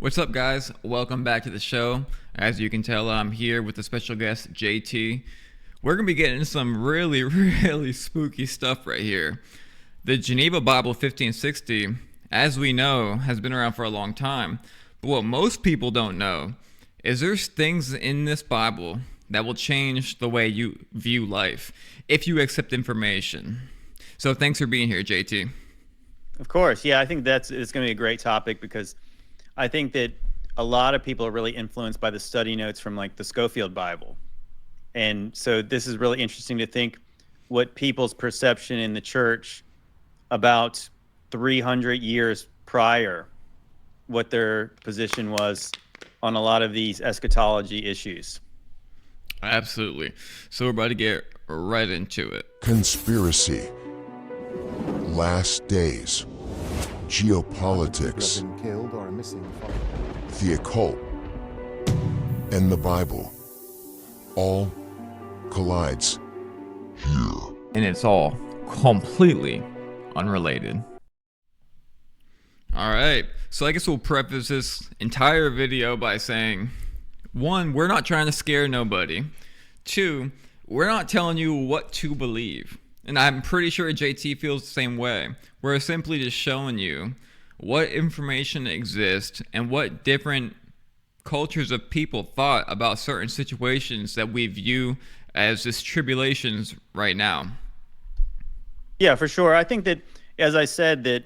What's up, guys? Welcome back to the show. As you can tell, I'm here with a special guest, JT. We're going to be getting into some really, really spooky stuff right here. The Geneva Bible 1560, as we know, has been around for a long time. But what most people don't know is there's things in this Bible that will change the way you view life if you accept information. So thanks for being here, JT. Of course. Yeah, I think it's going to be a great topic because I think that a lot of people are really influenced by the study notes from like the Scofield Bible. And so this is really interesting to think what people's perception in the church about 300 years prior, what their position was on a lot of these eschatology issues. Absolutely. So we're about to get right into it. Conspiracy, last days, geopolitics, the occult, and the Bible all collides here. And it's all completely unrelated. Alright, so I guess we'll preface this entire video by saying, one, we're not trying to scare nobody. Two, we're not telling you what to believe. And I'm pretty sure JT feels the same way. We're simply just showing you what information exists and what different cultures of people thought about certain situations that we view as just tribulations right now. Yeah, for sure. I think that, as I said, that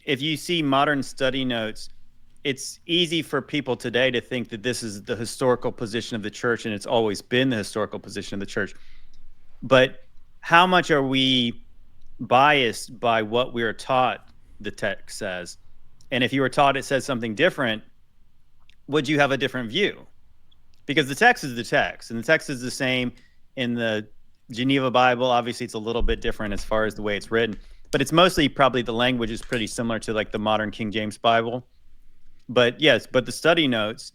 if you see modern study notes, it's easy for people today to think that this is the historical position of the church and it's always been the historical position of the church. But how much are we biased by what we are taught the text says? And if you were taught it says something different, would you have a different view? Because the text is the text, and the text is the same in the Geneva Bible. Obviously, it's a little bit different as far as the way it's written, but it's mostly probably the language is pretty similar to like the modern King James Bible. But yes, but the study notes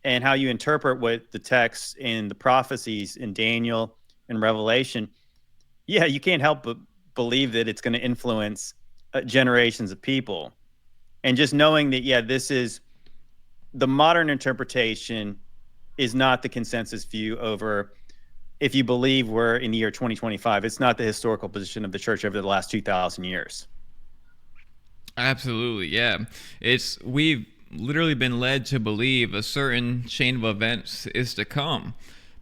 and how you interpret what the text in the prophecies in Daniel and Revelation, yeah, you can't help but believe that it's going to influence generations of people. And just knowing that, yeah, this is the modern interpretation is not the consensus view over if you believe we're in the year 2025. It's not the historical position of the church over the last 2,000 years. Absolutely, yeah. We've literally been led to believe a certain chain of events is to come.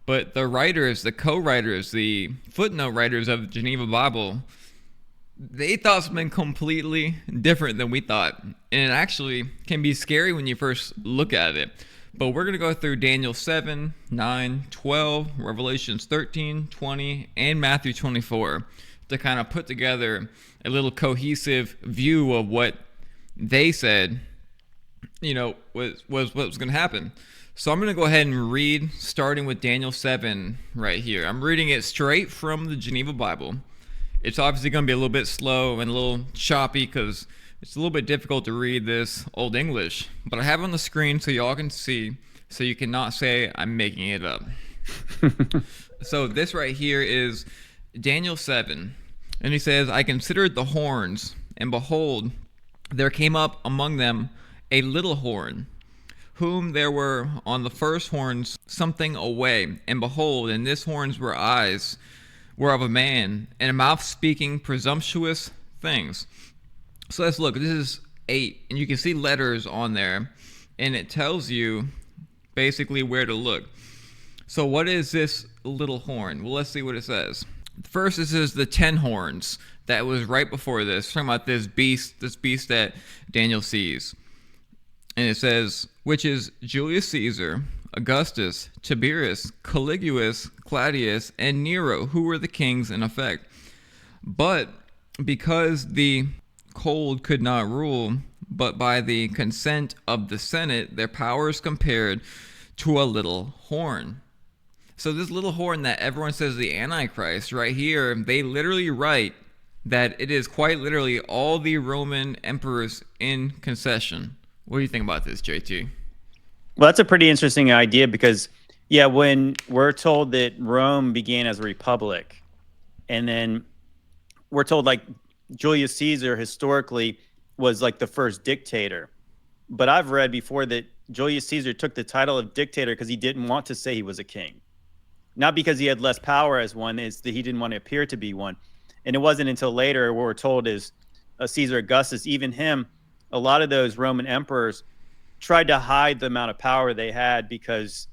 But the writers, the co-writers, the footnote writers of Geneva Bible, they thought something completely different than we thought. And it actually can be scary when you first look at it. But we're going to go through Daniel 7, 9, 12, Revelations 13, 20, and Matthew 24 to kind of put together a little cohesive view of what they said, was what was going to happen. So I'm going to go ahead and read, starting with Daniel 7 right here. I'm reading it straight from the Geneva Bible. It's obviously going to be a little bit slow and a little choppy because it's a little bit difficult to read this Old English. But I have it on the screen so y'all can see, so you cannot say I'm making it up. So this right here is Daniel 7. And he says, I considered the horns, and behold, there came up among them a little horn, whom there were on the first horns something away. And behold, in this horns were eyes, were of a man, and a mouth speaking presumptuous things. So let's look. This is 8, and you can see letters on there, and it tells you basically where to look. So what is this little horn? Well, let's see what it says. First, this is the 10 horns that was right before this, talking about this beast that Daniel sees. And it says, which is Julius Caesar, Augustus, Tiberius, Caligula, Claudius, and Nero, who were the kings in effect. But because the cold could not rule, but by the consent of the Senate, their powers compared to a little horn. So this little horn that everyone says the Antichrist, right here, they literally write that it is quite literally all the Roman emperors in concession. What do you think about this, JT? Well, that's a pretty interesting idea because, yeah, when we're told that Rome began as a republic, and then we're told like Julius Caesar historically was like the first dictator. But I've read before that Julius Caesar took the title of dictator because he didn't want to say he was a king. Not because he had less power as one, it's that he didn't want to appear to be one. And it wasn't until later where we're told is Caesar Augustus, even him, a lot of those Roman emperors tried to hide the amount of power they had because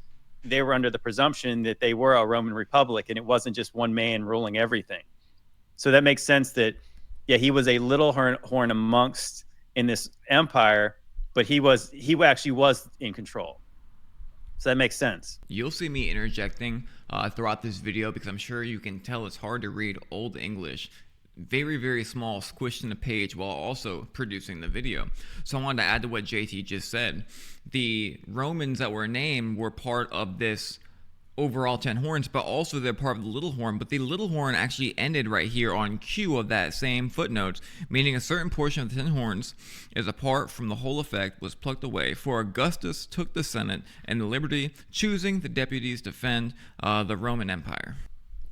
they were under the presumption that they were a Roman republic and it wasn't just one man ruling everything. So that makes sense that, yeah, he was a little horn amongst in this empire, but he actually was in control. So that makes sense. You'll see me interjecting throughout this video because I'm sure you can tell it's hard to read Old English. Very, very small, squished in the page while also producing the video. So I wanted to add to what JT just said. The Romans that were named were part of this overall 10 horns, but also they're part of the little horn. But the little horn actually ended right here on Q of that same footnote, meaning a certain portion of the 10 horns is apart from the whole effect was plucked away. For Augustus took the Senate and the liberty, choosing the deputies to defend the Roman Empire.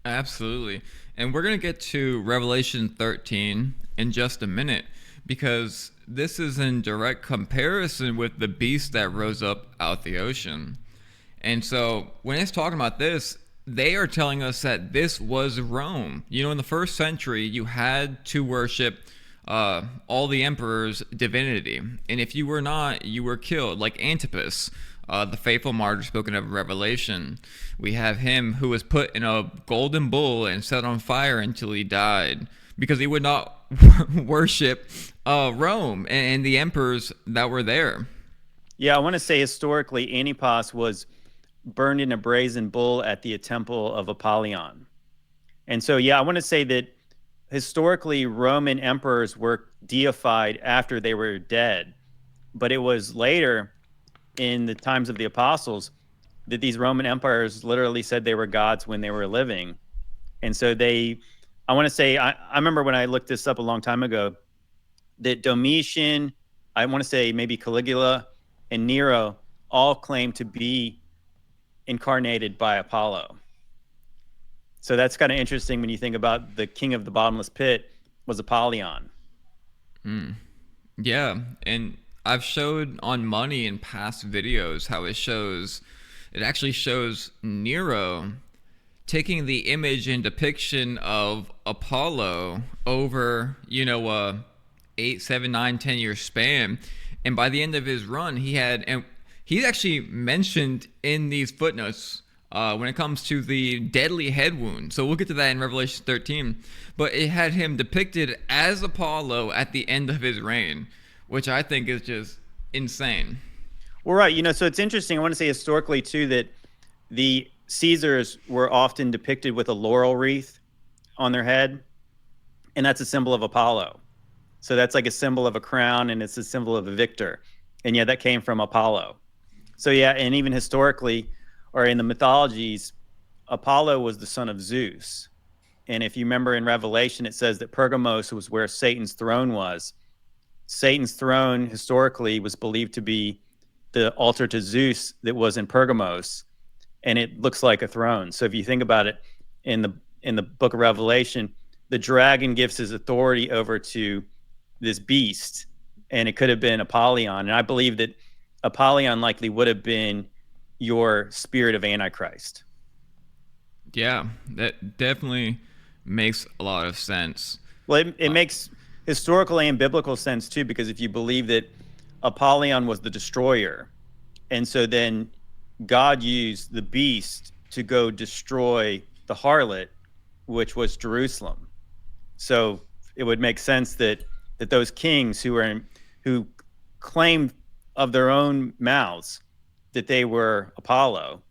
Absolutely. And we're going to get to Revelation 13 in just a minute because this is in direct comparison with the beast that rose up out the ocean. And so when it's talking about this, they are telling us that this was Rome. You know, in the first century, you had to worship all the emperor's divinity. And if you were not, you were killed, like Antipas. The faithful martyr spoken of in Revelation. We have him who was put in a golden bull and set on fire until he died because he would not worship Rome and the emperors that were there. Yeah, I want to say historically, Antipas was burned in a brazen bull at the temple of Apollyon. And so, yeah, I want to say that historically, Roman emperors were deified after they were dead. But it was later, in the times of the apostles, that these Roman empires literally said they were gods when they were living. And so I want to say, I remember when I looked this up a long time ago, that Domitian, I want to say maybe Caligula and Nero all claimed to be incarnated by Apollo. So that's kind of interesting when you think about the king of the bottomless pit was Apollyon. Yeah, and I've showed on money in past videos how it actually shows Nero taking the image and depiction of Apollo over, 8, 7, 9, 10 year span. And by the end of his run, and he's actually mentioned in these footnotes when it comes to the deadly head wound. So we'll get to that in Revelation 13. But it had him depicted as Apollo at the end of his reign, which I think is just insane. Well, right. So it's interesting. I want to say historically, too, that the Caesars were often depicted with a laurel wreath on their head, and that's a symbol of Apollo. So that's like a symbol of a crown, and it's a symbol of a victor. And yeah, that came from Apollo. So yeah, and even historically, or in the mythologies, Apollo was the son of Zeus. And if you remember in Revelation, it says that Pergamos was where Satan's throne was. Satan's throne historically was believed to be the altar to Zeus that was in Pergamos, and it looks like a throne. So if you think about it, in the book of Revelation, the dragon gives his authority over to this beast, and it could have been Apollyon. And I believe that Apollyon likely would have been your spirit of Antichrist. Yeah, that definitely makes a lot of sense. Well, it makes historical and biblical sense too, because if you believe that Apollyon was the destroyer, and so then God used the beast to go destroy the harlot, which was Jerusalem. So it would make sense that those kings who claimed of their own mouths that they were Apollo,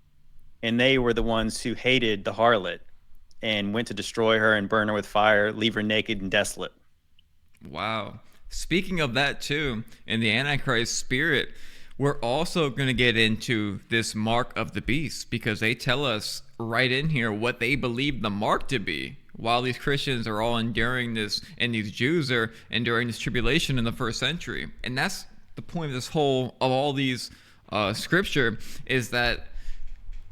and they were the ones who hated the harlot and went to destroy her and burn her with fire, leave her naked and desolate. Wow. Speaking of that too, in the Antichrist spirit, we're also going to get into this mark of the beast, because they tell us right in here what they believe the mark to be, while these Christians are all enduring this, and these Jews are enduring this tribulation in the first century. And that's the point of all these scripture, is that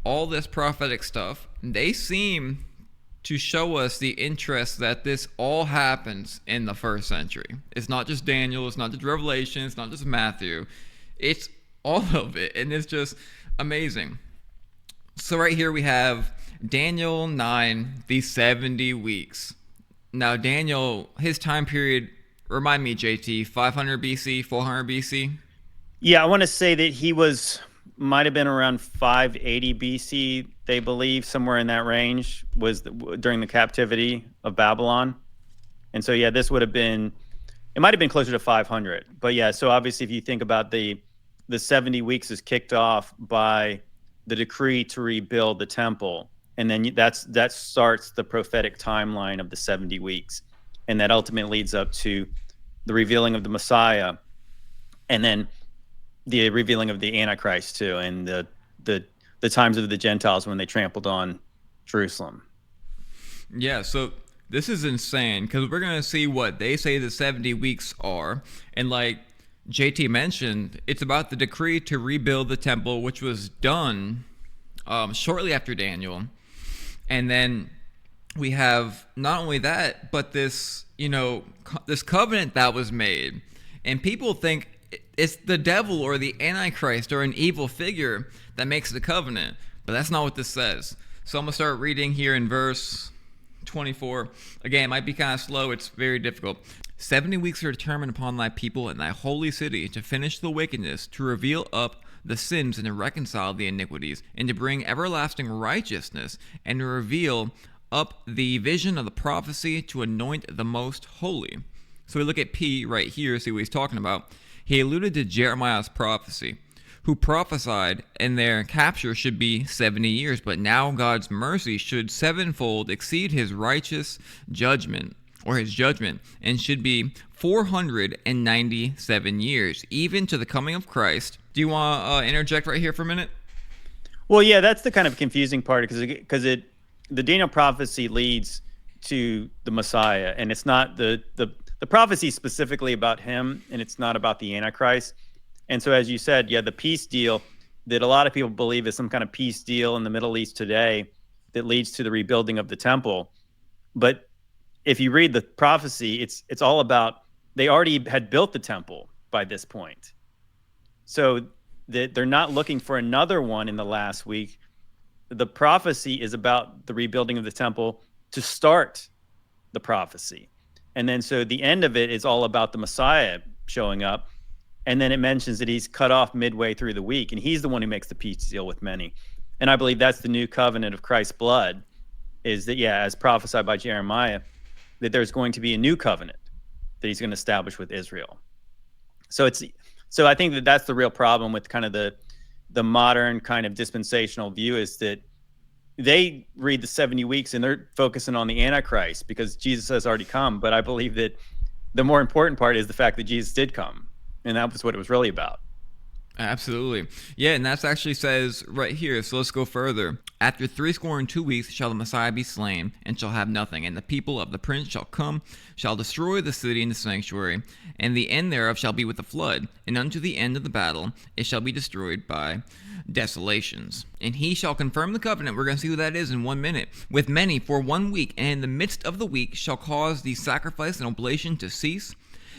all this prophetic stuff, they seem to show us the interest that this all happens in the first century. It's not just Daniel, it's not just Revelation, it's not just Matthew. It's all of it, and it's just amazing. So right here we have Daniel 9, the 70 weeks. Now Daniel, his time period, remind me, JT, 500 BC, 400 BC? Yeah, I want to say that might have been around 580 BC. They believe somewhere in that range was during the captivity of Babylon. And so, yeah, this would have been, it might have been closer to 500. But yeah, so obviously if you think about the 70 weeks is kicked off by the decree to rebuild the temple. And then that starts the prophetic timeline of the 70 weeks. And that ultimately leads up to the revealing of the Messiah. And then the revealing of the Antichrist too, and the times of the Gentiles when they trampled on Jerusalem. Yeah, so this is insane because we're going to see what they say the 70 weeks are. And like JT mentioned, it's about the decree to rebuild the temple, which was done shortly after Daniel. And then we have not only that, but this, this covenant that was made. And people think it's the devil or the Antichrist or an evil figure that makes the covenant. But that's not what this says. So I'm going to start reading here in verse 24. Again, it might be kind of slow. It's very difficult. 70 weeks are determined upon thy people and thy holy city to finish the wickedness, to reveal up the sins and to reconcile the iniquities, and to bring everlasting righteousness, and to reveal up the vision of the prophecy, to anoint the most holy. So we look at P right here, see what he's talking about. He alluded to Jeremiah's prophecy, who prophesied and their capture should be 70 years, but now God's mercy should sevenfold exceed his righteous judgment, or his judgment, and should be 497 years, even to the coming of Christ. Do you want to interject right here for a minute? Well, yeah, that's the kind of confusing part because the Daniel prophecy leads to the Messiah, and it's not the prophecy specifically about him, and it's not about the Antichrist. And so, as you said, yeah, the peace deal that a lot of people believe is some kind of peace deal in the Middle East today that leads to the rebuilding of the temple. But if you read the prophecy, it's all about, they already had built the temple by this point. So they're not looking for another one in the last week. The prophecy is about the rebuilding of the temple to start the prophecy. And then so the end of it is all about the Messiah showing up. And then it mentions that he's cut off midway through the week, and he's the one who makes the peace deal with many. And I believe that's the new covenant of Christ's blood, is that, yeah, as prophesied by Jeremiah, that there's going to be a new covenant that he's going to establish with Israel. So I think that that's the real problem with kind of the modern kind of dispensational view, is that they read the 70 weeks and they're focusing on the Antichrist because Jesus has already come. But I believe that the more important part is the fact that Jesus did come. And that was what it was really about. Absolutely. Yeah, and that actually says right here, so let's go further. After 62 weeks shall the Messiah be slain, and shall have nothing, and the people of the prince shall come, shall destroy the city and the sanctuary, and the end thereof shall be with the flood, and unto the end of the battle it shall be destroyed by desolations. And he shall confirm the covenant, we're going to see what that is in 1 minute, with many for 1 week, and in the midst of the week shall cause the sacrifice and oblation to cease,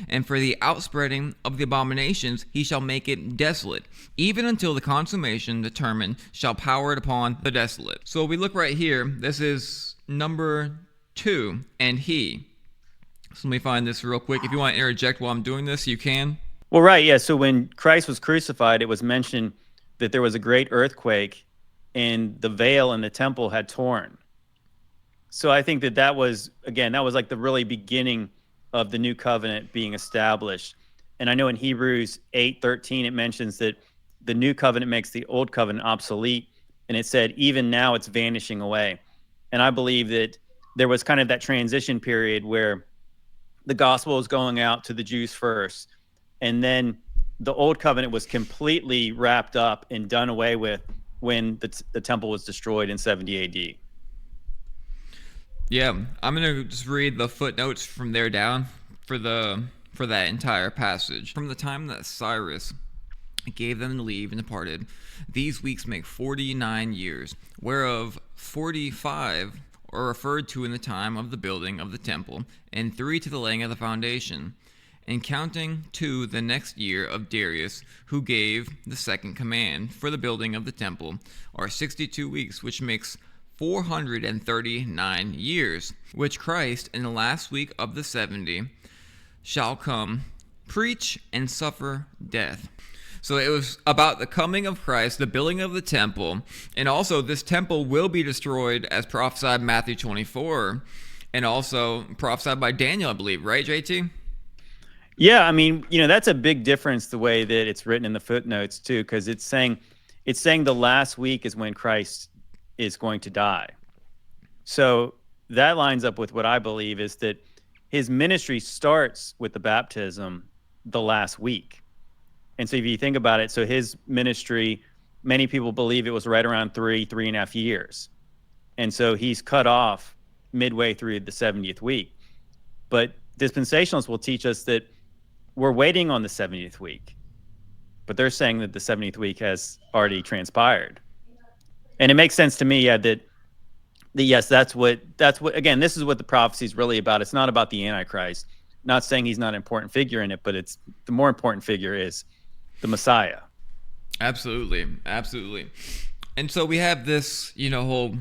and for the outspreading of the abominations he shall make it desolate, even until the consummation determined shall power it upon the desolate. So we look right here, this is number 2, and he. So let me find this real quick. If you want to interject while I'm doing this, you can. Well, right, yeah. So when Christ was crucified, it was mentioned that there was a great earthquake and the veil in the temple had torn. So I think that was like the really beginning of the new covenant being established. And I know in Hebrews 8:13 it mentions that the new covenant makes the old covenant obsolete, and it said even now it's vanishing away. And I believe that there was kind of that transition period where the gospel was going out to the Jews first, and then the old covenant was completely wrapped up and done away with when the temple was destroyed in 70 AD. Yeah, I'm going to just read the footnotes from there down for that entire passage. From the time that Cyrus gave them leave and departed, these weeks make 49 years, whereof 45 are referred to in the time of the building of the temple, and 3 to the laying of the foundation. and counting to the next year of Darius, who gave the second command for the building of the temple, are 62 weeks, which makes 439 years, which Christ in the last week of the 70 shall come, preach and suffer death. So it was about the coming of Christ, the building of the temple, and also this temple will be destroyed as prophesied in Matthew 24, and also prophesied by Daniel, I believe, right, JT? Yeah, I mean, that's a big difference the way that it's written in the footnotes too, because it's saying the last week is when Christ is going to die. So that lines up with what I believe is that his ministry starts with the baptism the last week. And so if you think about it, so his ministry, many people believe it was right around 3.5 years. And so he's cut off midway through the 70th week. But dispensationalists will teach us that we're waiting on the 70th week. But they're saying that the 70th week has already transpired. And it makes sense to me, that yes, that's what, again, this is what the prophecy is really about. It's not about the Antichrist. Not saying he's not an important figure in it, but it's the more important figure is the Messiah. Absolutely. And so we have this, whole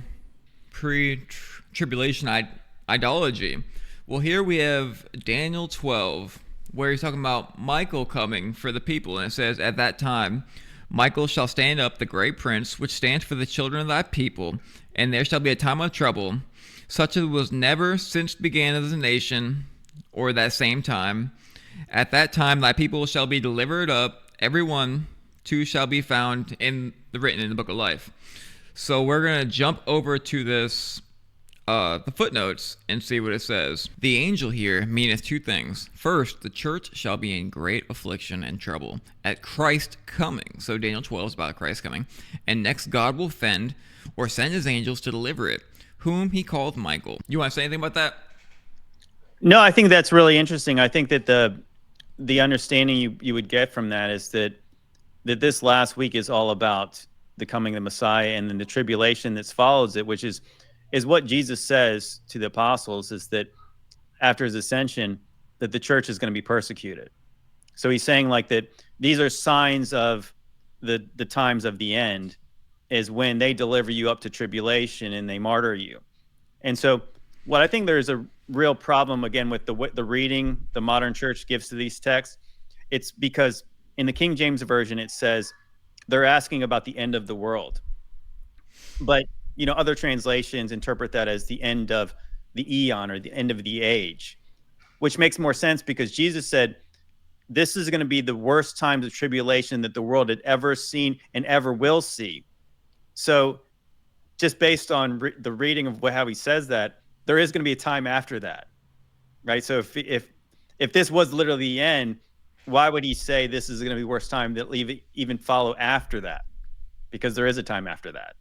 pre-tribulation ideology. Well, here we have Daniel 12, where he's talking about Michael coming for the people. And it says, at that time, Michael shall stand up, the great prince, which stands for the children of thy people, and there shall be a time of trouble, such as was never since began of the nation, or that same time. At that time thy people shall be delivered up, every one two shall be found written in the book of life. So we're going to jump over to this, the footnotes, and see what it says. The angel here meaneth two things. First, the church shall be in great affliction and trouble at Christ coming. So Daniel 12 is about Christ coming. And next, God will send his angels to deliver it, whom he called Michael. You want to say anything about that? No, I think that's really interesting. I think that the understanding you would get from that is that this last week is all about the coming of the Messiah, and then the tribulation that follows it, which is what Jesus says to the apostles, is that after his ascension, that the church is going to be persecuted. So he's saying like that these are signs of the times of the end, is when they deliver you up to tribulation and they martyr you. And so what I think there's a real problem, again, with the reading the modern church gives to these texts, it's because in the King James Version, it says they're asking about the end of the world. But, other translations interpret that as the end of the eon, or the end of the age, which makes more sense because Jesus said, this is going to be the worst times of tribulation that the world had ever seen and ever will see. So just based on the reading of how he says that, there is going to be a time after that, right? So if this was literally the end, why would he say this is going to be the worst time that even follow after that? Because there is a time after that.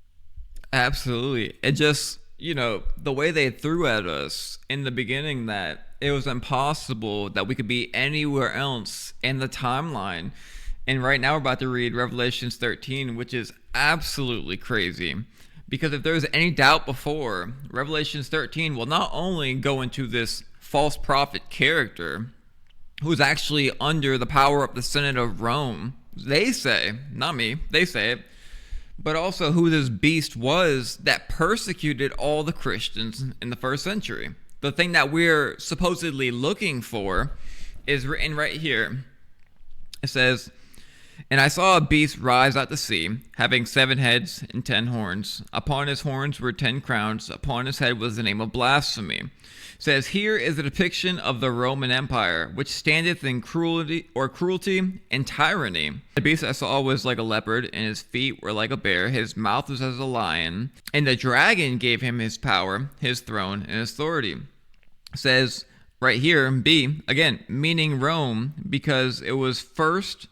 Absolutely. It just, the way they threw at us in the beginning, that it was impossible that we could be anywhere else in the timeline. And right now we're about to read Revelations 13, which is absolutely crazy. Because if there was any doubt before, Revelations 13 will not only go into this false prophet character who's actually under the power of the Senate of Rome. They say, not me, they say it. But also who this beast was that persecuted all the Christians in the first century. The thing that we're supposedly looking for is written right here. It says, and I saw a beast rise out the sea, having 7 heads and 10 horns. Upon his horns were 10 crowns. Upon his head was the name of blasphemy. It says, here is a depiction of the Roman Empire, which standeth in cruelty and tyranny. The beast I saw was like a leopard, and his feet were like a bear. His mouth was as a lion. And the dragon gave him his power, his throne, and his authority. It says right here, B, again, meaning Rome, because it was first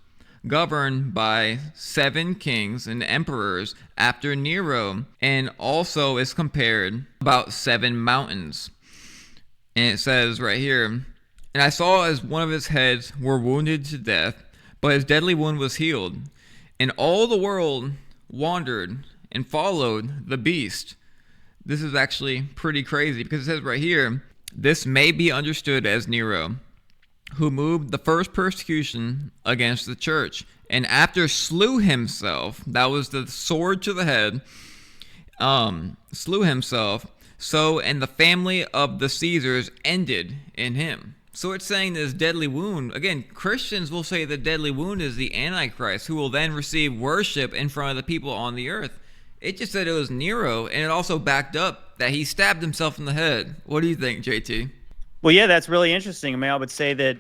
governed by 7 kings and emperors after Nero, and also is compared about 7 mountains. And it says right here, and I saw as one of his heads were wounded to death, but his deadly wound was healed. And all the world wandered and followed the beast. This is actually pretty crazy because it says right here, this may be understood as Nero. who moved the first persecution against the church, and after slew himself, that was the sword to the head, slew himself, so and the family of the Caesars ended in him. So it's saying this deadly wound, again, Christians will say the deadly wound is the Antichrist, who will then receive worship in front of the people on the earth. It just said it was Nero, and it also backed up that he stabbed himself in the head. What do you think, JT? Well, yeah, that's really interesting. I mean, I would say that,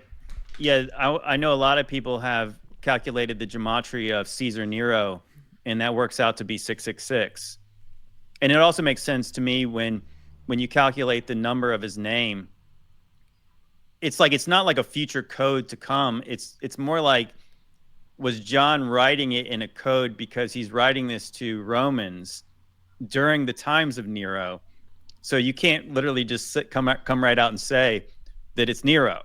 yeah, I know a lot of people have calculated the gematria of Caesar Nero, and that works out to be 666. And it also makes sense to me when you calculate the number of his name. It's like, it's not like a future code to come. It's more like, was John writing it in a code because he's writing this to Romans during the times of Nero? So you can't literally just come right out and say that it's Nero.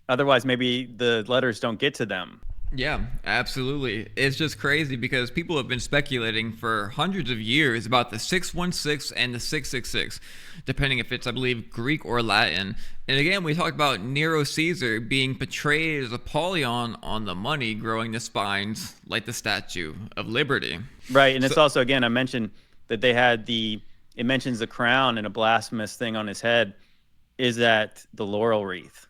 Otherwise, maybe the letters don't get to them. Yeah, absolutely. It's just crazy because people have been speculating for hundreds of years about the 616 and the 666, depending if it's, I believe, Greek or Latin. And again, we talked about Nero Caesar being portrayed as Apollyon on the money, growing the spines like the Statue of Liberty. Right, and it's also, again, I mentioned that they had it mentions the crown and a blasphemous thing on his head. Is that the laurel wreath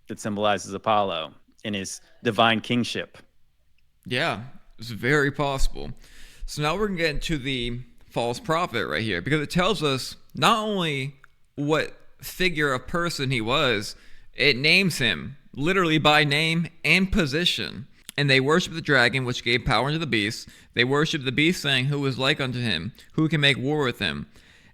that symbolizes Apollo in his divine kingship? Yeah, it's very possible. So now we're going to get into the false prophet right here, because it tells us not only what figure of person he was, it names him literally by name and position. And they worship the dragon, which gave power unto the beast. They worship the beast, saying, who is like unto him? Who can make war with him?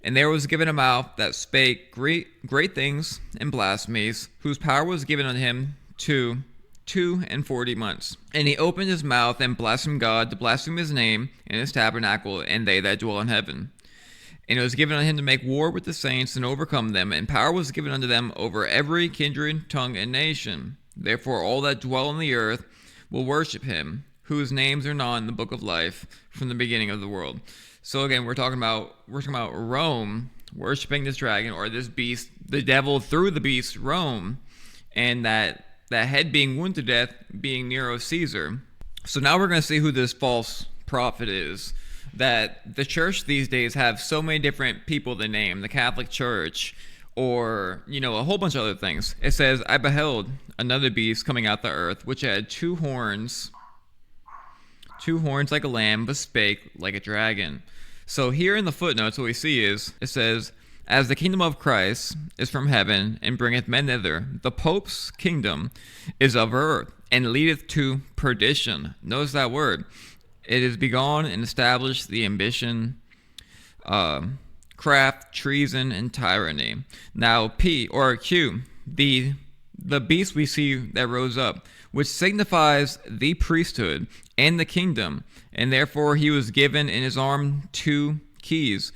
And there was given a mouth that spake great things and blasphemies, whose power was given unto him to 42 months. And he opened his mouth and blasphemed God, to blaspheme his name and his tabernacle, and they that dwell in heaven. And it was given unto him to make war with the saints and overcome them, and power was given unto them over every kindred, tongue, and nation. Therefore all that dwell on the earth will worship him, whose names are not in the book of life from the beginning of the world. So again, we're talking about Rome worshiping this dragon, or this beast, the devil through the beast, Rome, and that head being wounded to death being Nero Caesar. So now we're going to see who this false prophet is. That the church these days have so many different people to name, the Catholic Church, or, a whole bunch of other things. It says, I beheld another beast coming out the earth, which had two horns like a lamb, but spake like a dragon. So here in the footnotes, what we see is, it says, as the kingdom of Christ is from heaven, and bringeth men thither, the Pope's kingdom is of earth, and leadeth to perdition. Notice that word. It is begone and established the ambition, craft, treason, and tyranny. Now Q, the beast we see that rose up, which signifies the priesthood and the kingdom, and therefore he was given in his arm 2 keys,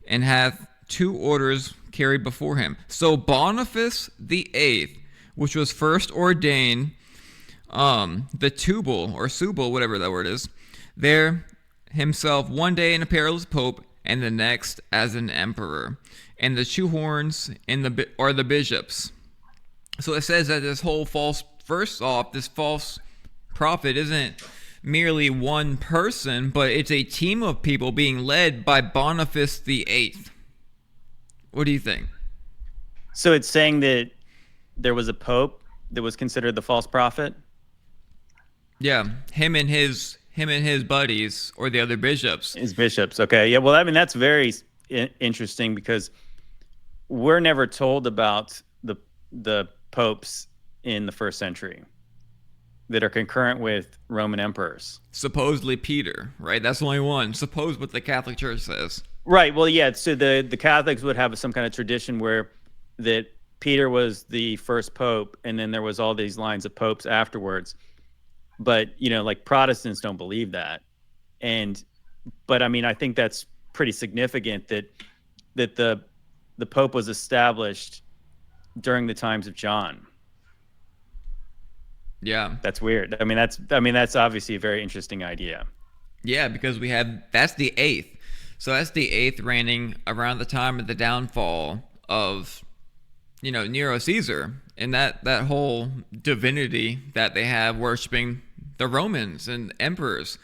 and hath 2 orders carried before him. So Boniface the Eighth, which was first ordained, the Tubal or Subal, whatever that word is, there himself one day in apparel as pope, and the next as an emperor. And the 2 horns are the bishops. So it says that this whole first off, this false prophet isn't merely one person, but it's a team of people being led by Boniface the Eighth. What do you think? So it's saying that there was a pope that was considered the false prophet? Yeah, him and his buddies, or the other bishops. His bishops, okay. Yeah, well, I mean, that's very interesting, because we're never told about the popes in the first century that are concurrent with Roman emperors. Supposedly Peter, right? That's the only one. Suppose what the Catholic Church says. Right. Well, yeah. So the Catholics would have some kind of tradition where that Peter was the first pope, and then there was all these lines of popes afterwards. But like Protestants don't believe that, but I mean, I think that's pretty significant that the pope was established during the times of John. Yeah, that's weird. I mean, that's obviously a very interesting idea. Yeah, because that's the 8th. So that's the 8th reigning around the time of the downfall of, Nero Caesar. and that whole divinity that they have worshiping the Romans and emperors.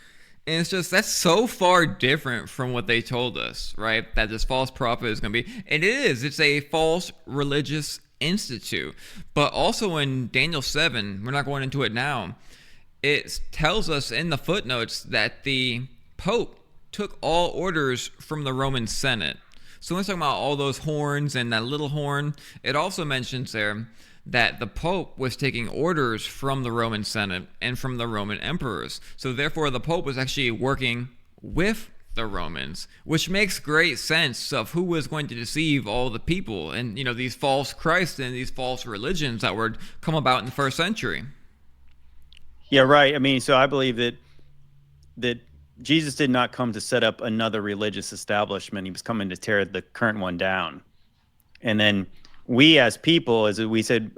And it's just, that's so far different from what they told us, right? That this false prophet is going to be, and it is, it's a false religious institute. But also in Daniel 7, we're not going into it now, it tells us in the footnotes that the Pope took all orders from the Roman Senate. So when we're talking about all those horns and that little horn, it also mentions there that the Pope was taking orders from the Roman Senate and from the Roman emperors. So therefore, the Pope was actually working with the Romans, which makes great sense of who was going to deceive all the people and, these false Christs and these false religions that would come about in the first century. Yeah, right. I mean, so I believe that Jesus did not come to set up another religious establishment. He was coming to tear the current one down. And then we as people, as we said,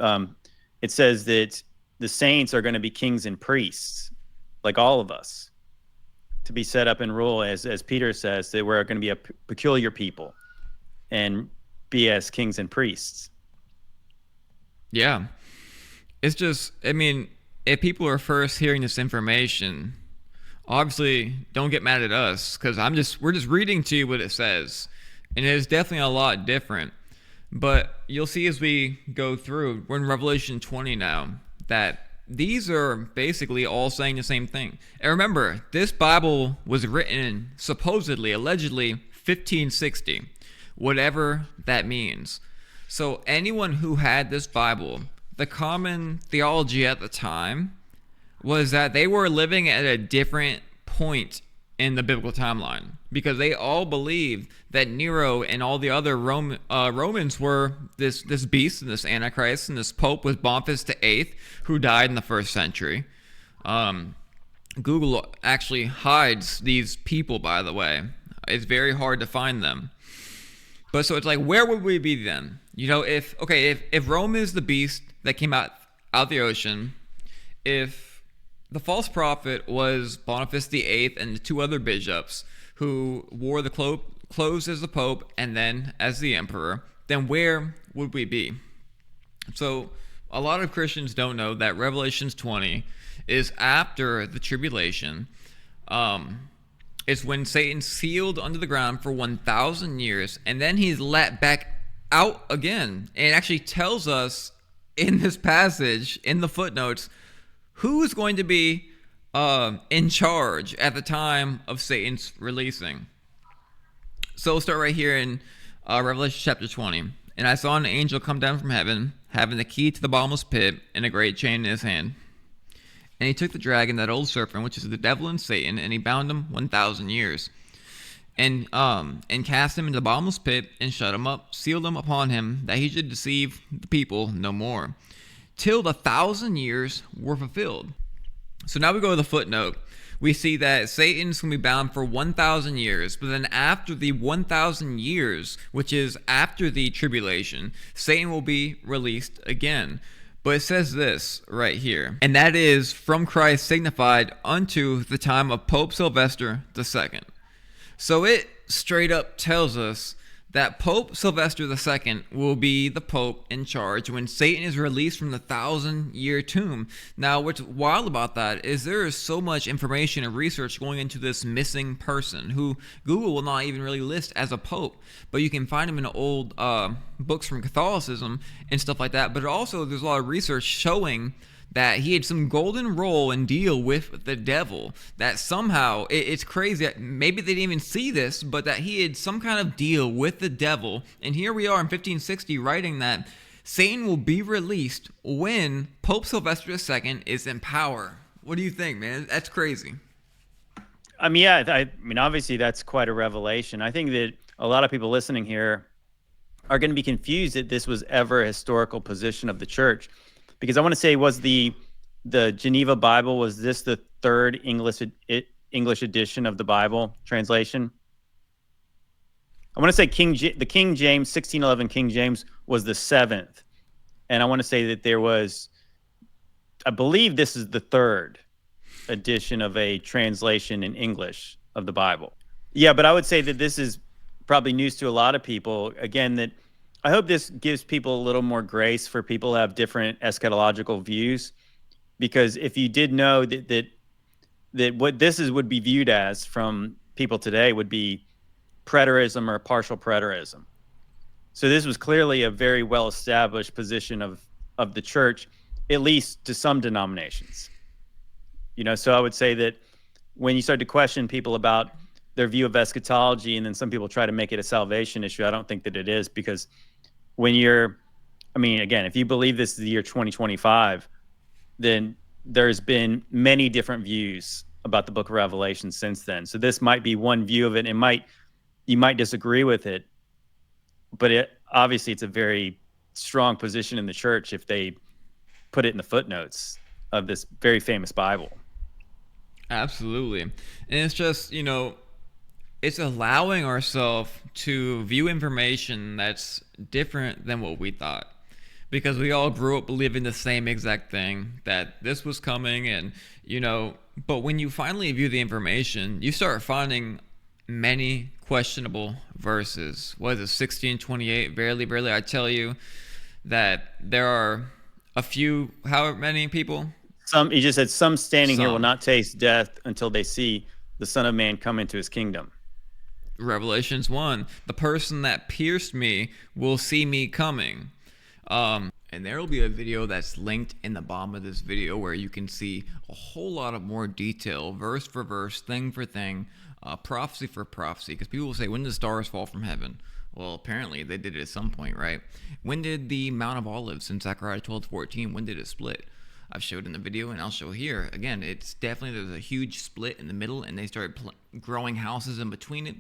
it says that the saints are going to be kings and priests, like all of us, to be set up and rule, as Peter says, that we're going to be a peculiar people and be as kings and priests. Yeah. It's just, I mean, if people are first hearing this information, obviously don't get mad at us, because we're just reading to you what it says, and it is definitely a lot different. But you'll see as we go through, we're in Revelation 20 now, that these are basically all saying the same thing. And remember, this Bible was written supposedly, allegedly, 1560, whatever that means. So anyone who had this Bible, the common theology at the time was that they were living at a different point in the biblical timeline, because they all believed that Nero and all the other Romans were this beast and this Antichrist, and this Pope was Boniface VIII, who died in the first century. Google actually hides these people, by the way. It's very hard to find them. But so it's like, where would we be then? If Rome is the beast that came out the ocean, if the false prophet was Boniface VIII and the two other bishops who wore the clothes as the Pope and then as the emperor, then where would we be? So a lot of Christians don't know that Revelation 20 is after the tribulation. It's when Satan's sealed under the ground for 1,000 years, and then he's let back out again. And it actually tells us in this passage, in the footnotes, who is going to be in charge at the time of Satan's releasing. So we'll start right here in Revelation chapter 20. And I saw an angel come down from heaven, having the key to the bottomless pit and a great chain in his hand. And he took the dragon, that old serpent, which is the devil and Satan, and he bound him 1,000 years. And cast him into the bottomless pit, and shut him up, sealed him upon him, that he should deceive the people no more, till the 1,000 years were fulfilled. So now we go to the footnote. We see that Satan's going to be bound for 1,000 years, but then after the 1,000 years, which is after the tribulation, Satan will be released again. But it says this right here, and that is from Christ signified unto the time of Pope Sylvester II. So it straight up tells us that Pope Sylvester II will be the Pope in charge when Satan is released from the 1,000-year tomb. Now, what's wild about that is there is so much information and research going into this missing person who Google will not even really list as a Pope, but you can find him in old books from Catholicism and stuff like that. But also, there's a lot of research showing that he had some golden role and deal with the devil, that somehow, it's crazy that maybe they didn't even see this, but that he had some kind of deal with the devil. And here we are in 1560 writing that Satan will be released when Pope Sylvester II is in power. What do you think, man? That's crazy. I mean, yeah, I mean, obviously that's quite a revelation. I think that a lot of people listening here are going to be confused that this was ever a historical position of the church. Because I want to say, was the Geneva Bible, was this the third English edition of the Bible translation? I want to say the King James, 1611 King James, was the seventh. And I want to say that there was, I believe this is the third edition of a translation in English of the Bible. Yeah, but I would say that this is probably news to a lot of people. Again, that I hope this gives people a little more grace for people who have different eschatological views, because if you did know that what this is would be viewed as from people today would be preterism or partial preterism. So this was clearly a very well established position of the church, at least to some denominations. So I would say that when you start to question people about their view of eschatology, and then some people try to make it a salvation issue, I don't think that it is, because again, if you believe this is the year 2025, then there's been many different views about the book of Revelation since then. So this might be one view of it. You might disagree with it, but obviously it's a very strong position in the church if they put it in the footnotes of this very famous Bible. Absolutely. And it's just, it's allowing ourselves to view information that's different than what we thought. Because we all grew up believing the same exact thing, that this was coming, and, but when you finally view the information, you start finding many questionable verses. What is it, 16:28? Verily, verily, I tell you that there are a few, how many people? He just said, some standing here will Some. not taste death until they see the Son of Man come into his kingdom. Revelations 1, the person that pierced me will see me coming. And there will be a video that's linked in the bottom of this video where you can see a whole lot of more detail, verse for verse, thing for thing, prophecy for prophecy. Because people will say, when did the stars fall from heaven? Well, apparently they did it at some point, right? When did the Mount of Olives in Zechariah 12:14, when did it split? I've showed in the video, and I'll show here. Again, it's definitely, there's a huge split in the middle, and they started growing houses in between it.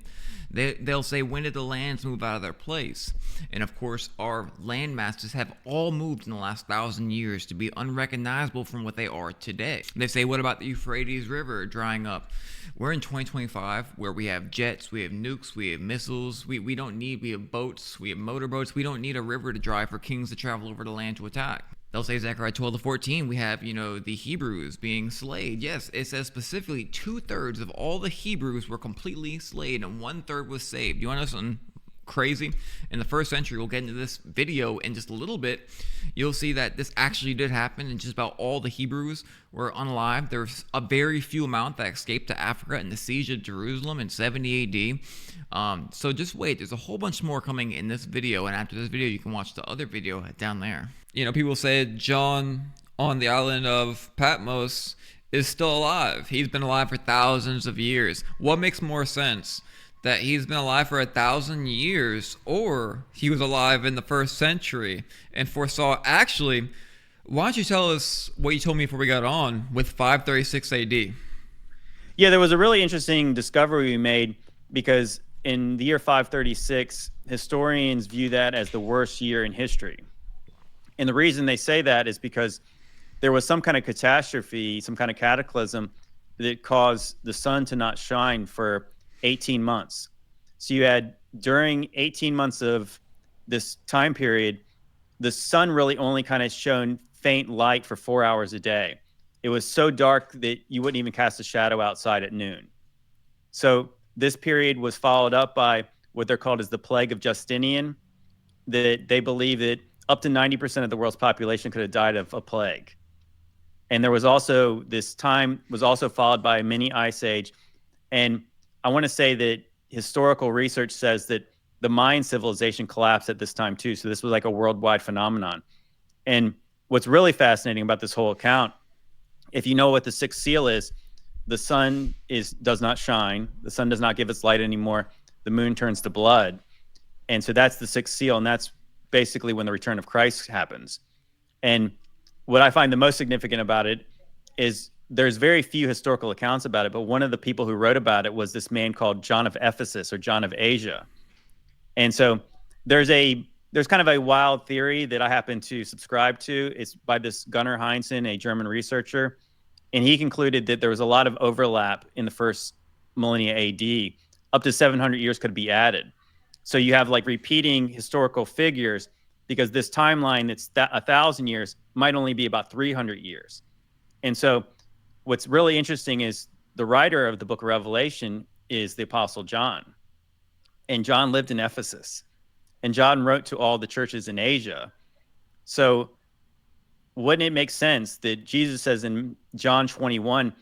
They'll say, when did the lands move out of their place? And of course, our land masses have all moved in the last 1,000 years to be unrecognizable from what they are today. They say, what about the Euphrates River drying up? We're in 2025, where we have jets, we have nukes, we have missiles, we have boats, we have motorboats. We don't need a river to dry for kings to travel over the land to attack. They'll say Zechariah 12:14, we have, the Hebrews being slayed. Yes, it says specifically 2/3 of all the Hebrews were completely slayed and 1/3 was saved. You want to know something crazy? In the first century, we'll get into this video in just a little bit, you'll see that this actually did happen, and just about all the Hebrews were unalive. There's a very few amount that escaped to Africa in the siege of Jerusalem in 70 AD. So just wait, there's a whole bunch more coming in this video, and after this video you can watch the other video down there. People say John on the island of Patmos is still alive. He's been alive for thousands of years. What makes more sense? That he's been alive for 1,000 years, or he was alive in the first century and foresaw? Actually, why don't you tell us what you told me before we got on with 536 AD? Yeah, there was a really interesting discovery we made, because in the year 536, historians view that as the worst year in history. And the reason they say that is because there was some kind of catastrophe, some kind of cataclysm that caused the sun to not shine for 18 months. So you had, during 18 months of this time period, the sun really only kind of shone faint light for 4 hours a day. It was so dark that you wouldn't even cast a shadow outside at noon. So this period was followed up by what they're called as the plague of Justinian, that they believe that up to 90% of the world's population could have died of a plague. And there was also, this time was also followed by a mini ice age. And I want to say that historical research says that the Mayan civilization collapsed at this time too. So this was like a worldwide phenomenon. And what's really fascinating about this whole account, if you know what the sixth seal is, the sun does not shine. The sun does not give its light anymore. The moon turns to blood. And so that's the sixth seal. And that's basically when the return of Christ happens. And what I find the most significant about it is there's very few historical accounts about it, but one of the people who wrote about it was this man called John of Ephesus, or John of Asia. And so there's kind of a wild theory that I happen to subscribe to. It's by this Gunnar Heinzen, a German researcher. And he concluded that there was a lot of overlap in the first millennia AD. Up to 700 years could be added. So you have like repeating historical figures, because this timeline that's 1,000 years might only be about 300 years. And so what's really interesting is the writer of the book of Revelation is the Apostle John. And John lived in Ephesus. and John wrote to all the churches in Asia. So wouldn't it make sense that Jesus says in John 21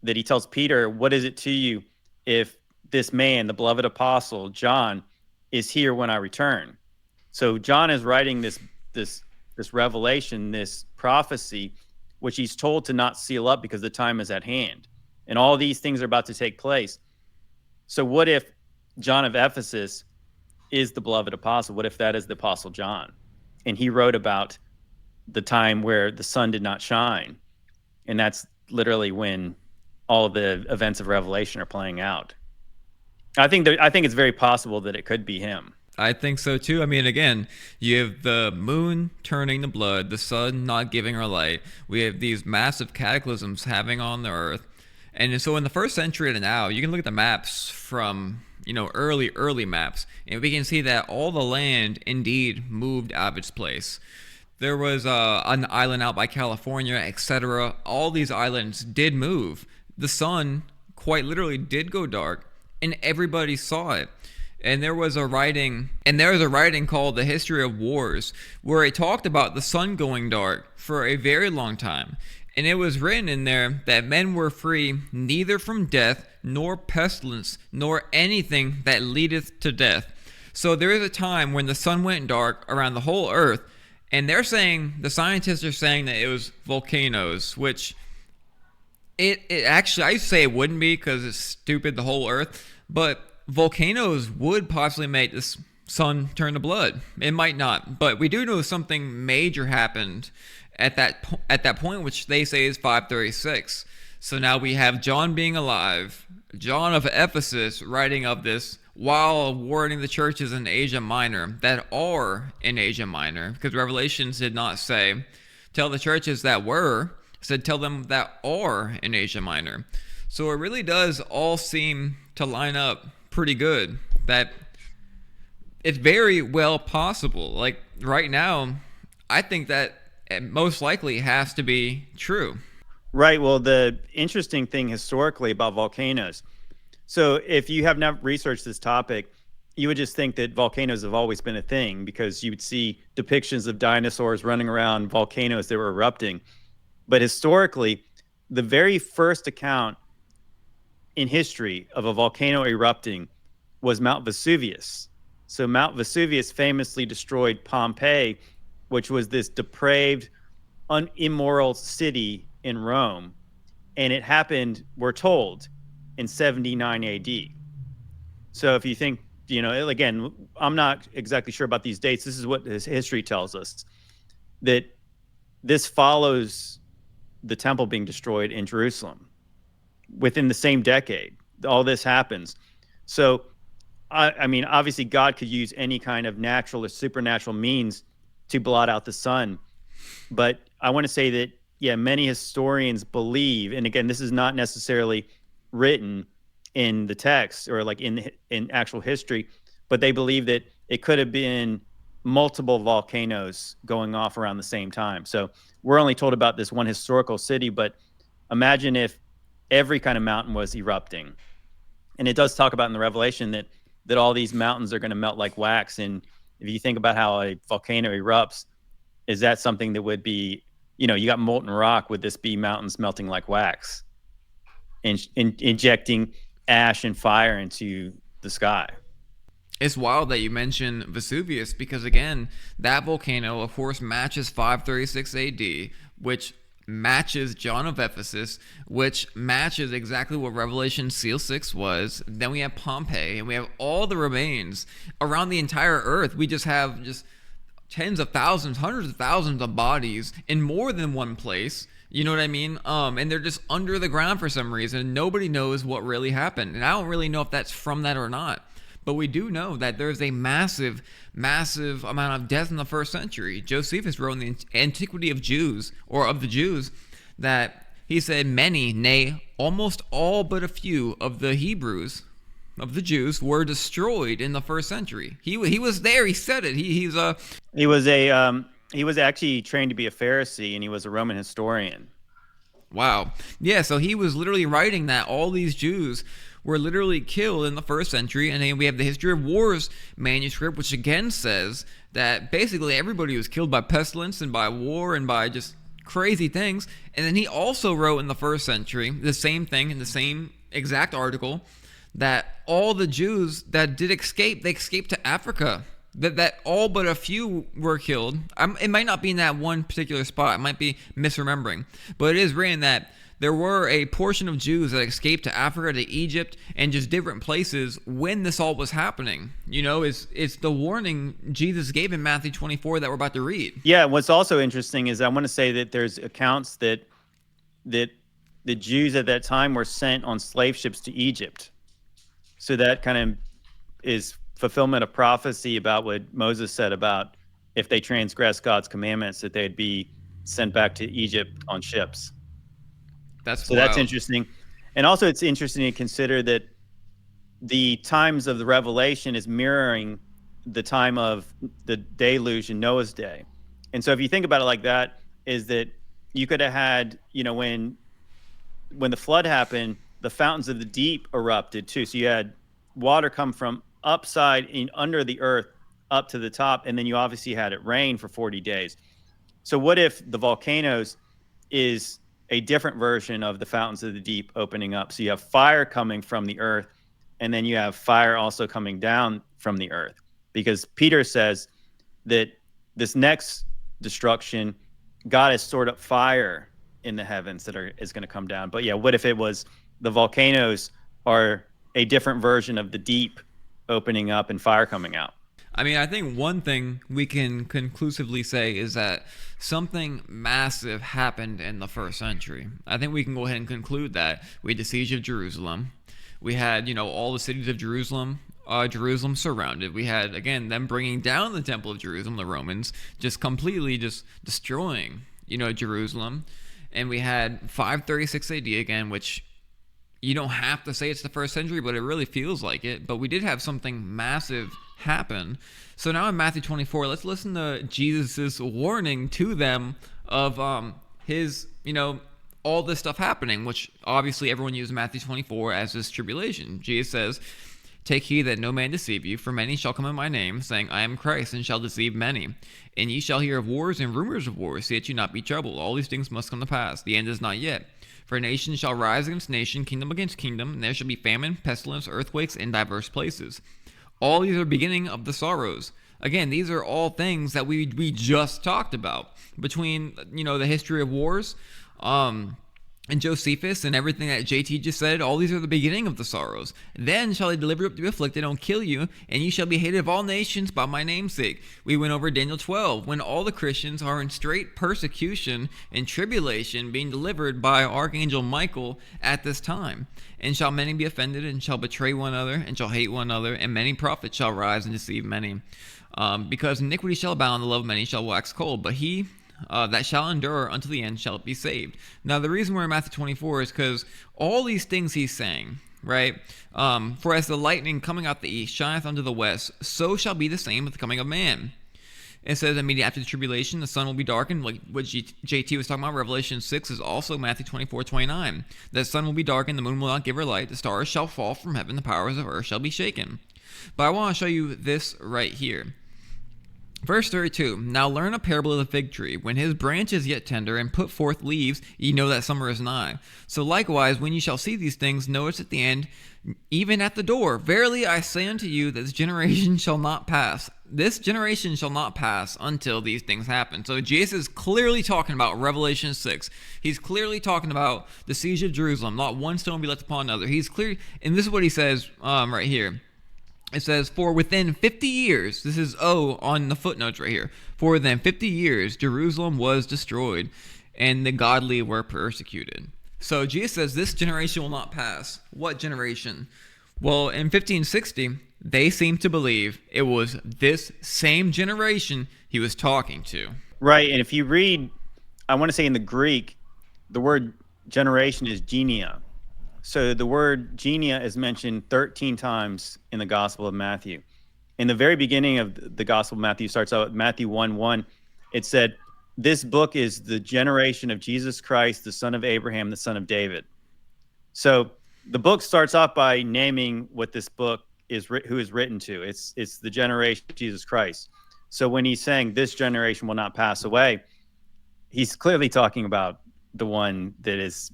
that he tells Peter, what is it to you if this man, the beloved apostle, John, is here when I return? So John is writing this revelation, this prophecy, which he's told to not seal up because the time is at hand. And all these things are about to take place. So what if John of Ephesus is the beloved apostle? What if that is the apostle John? And he wrote about the time where the sun did not shine. And that's literally when all of the events of Revelation are playing out. I think it's very possible that it could be him. I think so too. I mean, again, you have the moon turning to blood, the sun not giving her light. We have these massive cataclysms happening on the earth. And so in the first century to now, you can look at the maps from, early maps, and we can see that all the land indeed moved out of its place. There was an island out by California, etc. All these islands did move. The sun quite literally did go dark, and everybody saw it. And there was a writing called The History of Wars, where it talked about the sun going dark for a very long time. And it was written in there that men were free neither from death, nor pestilence, nor anything that leadeth to death. So there is a time when the sun went dark around the whole earth, and the scientists are saying that it was volcanoes, which it actually, I say it wouldn't be because it's stupid, the whole earth, but volcanoes would possibly make the sun turn to blood. It might not, but we do know something major happened at that point, which they say is 536. So now we have John being alive, John of Ephesus writing of this while warning the churches in Asia Minor that are in Asia Minor, because Revelations did not say tell the churches that were, said tell them that are in Asia Minor. So it really does all seem to line up pretty good, that it's very well possible. Like right now, I think that it most likely has to be true. Right. Well, the interesting thing historically about volcanoes, so if you have not researched this topic, you would just think that volcanoes have always been a thing because you would see depictions of dinosaurs running around volcanoes that were erupting. But historically, the very first account in history of a volcano erupting was Mount Vesuvius. So Mount Vesuvius famously destroyed Pompeii, which was this depraved, immoral city in Rome. And it happened, we're told, in 79 AD. So if you think, again, I'm not exactly sure about these dates. This is what this history tells us, that this follows the temple being destroyed in Jerusalem within the same decade. All this happens. So, I mean, obviously God could use any kind of natural or supernatural means to blot out the sun. But I want to say that, many historians believe, and again, this is not necessarily written in the text or like in actual history, but they believe that it could have been multiple volcanoes going off around the same time. So we're only told about this one historical city, but imagine if every kind of mountain was erupting. And it does talk about in the Revelation that all these mountains are going to melt like wax. And if you think about how a volcano erupts, is that something that would be, you got molten rock, would this be mountains melting like wax and injecting ash and fire into the sky? It's wild that you mention Vesuvius because, again, that volcano, of course, matches 536 AD, which matches John of Ephesus, which matches exactly what Revelation Seal 6 was. Then we have Pompeii, and we have all the remains around the entire earth. We just have tens of thousands, hundreds of thousands of bodies in more than one place. You know what I mean? And they're just under the ground for some reason. Nobody knows what really happened. And I don't really know if that's from that or not. But we do know that there's a massive, massive amount of death in the first century. Josephus wrote in the Antiquity of Jews, or of the Jews, that he said many, nay, almost all but a few of the Hebrews, of the Jews, were destroyed in the first century. He was there. He said it. He was actually trained to be a Pharisee, and he was a Roman historian. Wow. Yeah, so he was literally writing that all these Jews were literally killed in the first century. And then we have the History of Wars manuscript, which again says that basically everybody was killed by pestilence and by war and by just crazy things. And then he also wrote in the first century the same thing in the same exact article, that all the Jews that did escape, they escaped to Africa. That all but a few were killed. It might not be in that one particular spot. I might be misremembering. But it is written that there were a portion of Jews that escaped to Africa, to Egypt, and just different places when this all was happening. You know, it's the warning Jesus gave in Matthew 24 that we're about to read. Yeah, what's also interesting is I want to say that there's accounts that the Jews at that time were sent on slave ships to Egypt. So that kind of is fulfillment of prophecy about what Moses said about if they transgress God's commandments, that they'd be sent back to Egypt on ships. That's interesting. And also it's interesting to consider that the times of the Revelation is mirroring the time of the deluge in Noah's day. And so if you think about it like that, is that you could have had, you know, when the flood happened, the fountains of the deep erupted too. So you had water come from upside in under the earth up to the top, and then you obviously had it rain for 40 days. So what if the volcanoes is a different version of the fountains of the deep opening up? So you have fire coming from the earth, and then you have fire also coming down from the earth, because Peter says that this next destruction, God has stored up fire in the heavens that is going to come down. But yeah, what if it was the volcanoes are a different version of the deep opening up and fire coming out? I mean, I think one thing we can conclusively say is that something massive happened in the first century. I think we can go ahead and conclude that. We had the siege of Jerusalem. We had, you know, all the cities of Jerusalem surrounded. We had, again, them bringing down the temple of Jerusalem, the Romans, just completely just destroying, you know, Jerusalem. And we had 536 AD again, which you don't have to say it's the first century, but it really feels like it. But we did have something massive happen. So now in Matthew 24, let's listen to Jesus' warning to them of his, you know, all this stuff happening, which obviously everyone uses Matthew 24 as this tribulation. Jesus says, "Take heed that no man deceive you, for many shall come in my name, saying, I am Christ, and shall deceive many. And ye shall hear of wars and rumors of wars, see that you not be troubled. All these things must come to pass. The end is not yet. For nation shall rise against nation, kingdom against kingdom, and there shall be famine, pestilence, earthquakes in diverse places. All these are beginning of the sorrows." Again, these are all things that we just talked about. Between, you know, the history of wars, and Josephus and everything that JT just said, all these are the beginning of the sorrows. Then shall they deliver up to be afflicted and kill you, and you shall be hated of all nations by my name's sake. We went over Daniel 12, when all the Christians are in straight persecution and tribulation, being delivered by Archangel Michael at this time. And shall many be offended, and shall betray one another, and shall hate one another, and many prophets shall rise and deceive many. Because iniquity shall abound, the love of many shall wax cold. But he that shall endure unto the end shall be saved. Now, the reason we're in Matthew 24 is because all these things he's saying, right? For as the lightning coming out the east shineth unto the west, so shall be the same with the coming of man. It says immediately after the tribulation, the sun will be darkened, like what JT was talking about. Revelation 6 is also Matthew 24:29. The sun will be darkened, the moon will not give her light, the stars shall fall from heaven, the powers of earth shall be shaken. But I want to show you this right here. Verse 32, now learn a parable of the fig tree. When his branch is yet tender and put forth leaves, ye know that summer is nigh. So likewise, when ye shall see these things, know it's at the end, even at the door. Verily I say unto you, that this generation shall not pass. This generation shall not pass until these things happen. So Jesus is clearly talking about Revelation 6. He's clearly talking about the siege of Jerusalem. Not one stone will be left upon another. He's clear, and this is what he says right here. It says, for within 50 years, this is on the footnotes right here. For within 50 years, Jerusalem was destroyed, and the godly were persecuted. So Jesus says this generation will not pass. What generation? Well, in 1560, they seemed to believe it was this same generation he was talking to. Right, and if you read, I want to say in the Greek, the word generation is genia. So the word genia is mentioned 13 times in the Gospel of Matthew. In the very beginning of the Gospel of Matthew, starts out with Matthew 1:1. It said, this book is the generation of Jesus Christ, the son of Abraham, the son of David. So the book starts off by naming what this book is, who is written to. It's the generation of Jesus Christ. So when he's saying this generation will not pass away, he's clearly talking about the one that's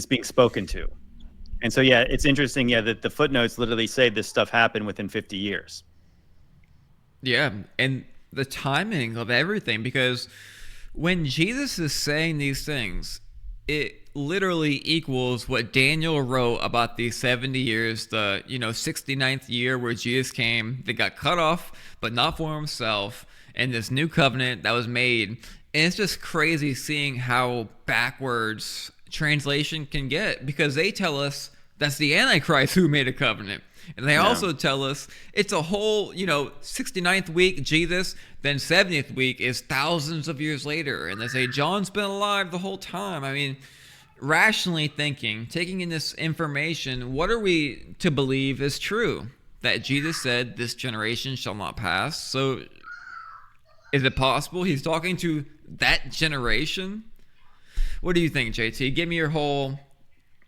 being spoken to. And so, yeah, it's interesting, that the footnotes literally say this stuff happened within 50 years. Yeah, and the timing of everything, because when Jesus is saying these things, it literally equals what Daniel wrote about these 70 years, the 69th year where Jesus came. They got cut off, but not for himself, and this new covenant that was made. And it's just crazy seeing how backwards translation can get, because they tell us that's the Antichrist who made a covenant. And they also tell us it's a whole, 69th week, Jesus, then 70th week is thousands of years later. And they say John's been alive the whole time. I mean, rationally thinking, taking in this information, what are we to believe is true? That Jesus said this generation shall not pass. So is it possible he's talking to that generation? What do you think, JT? Give me your whole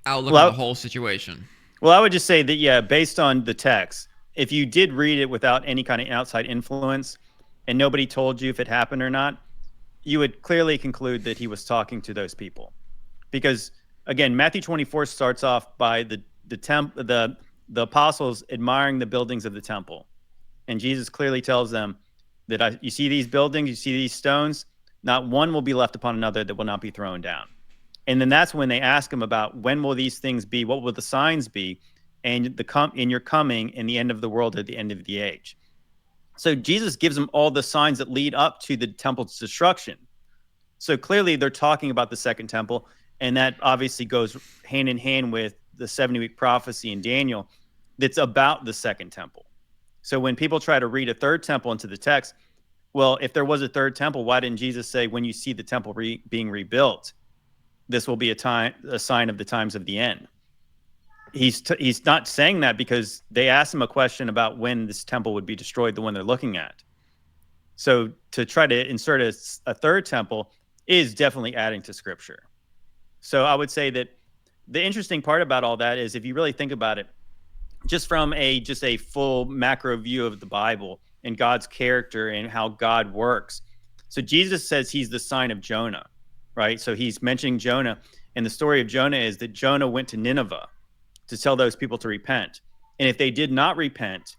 outlook on the whole situation. Well, I would just say that, based on the text, if you did read it without any kind of outside influence and nobody told you if it happened or not, you would clearly conclude that he was talking to those people. Because, again, Matthew 24 starts off by the apostles admiring the buildings of the temple. And Jesus clearly tells them that you see these buildings, you see these stones, not one will be left upon another that will not be thrown down. And then that's when they ask him about when will these things be, what will the signs be, and in your coming and the end of the world at the end of the age. So Jesus gives them all the signs that lead up to the temple's destruction. So clearly they're talking about the second temple, and that obviously goes hand in hand with the 70-week prophecy in Daniel that's about the second temple. So when people try to read a third temple into the text, well, if there was a third temple, why didn't Jesus say when you see the temple being rebuilt, this will be a sign of the times of the end? He's not saying that because they asked him a question about when this temple would be destroyed, the one they're looking at. So to try to insert a third temple is definitely adding to Scripture. So I would say that the interesting part about all that is, if you really think about it, just from a full macro view of the Bible and God's character and how God works. So Jesus says he's the sign of Jonah, right? So he's mentioning Jonah, and the story of Jonah is that Jonah went to Nineveh to tell those people to repent. And if they did not repent,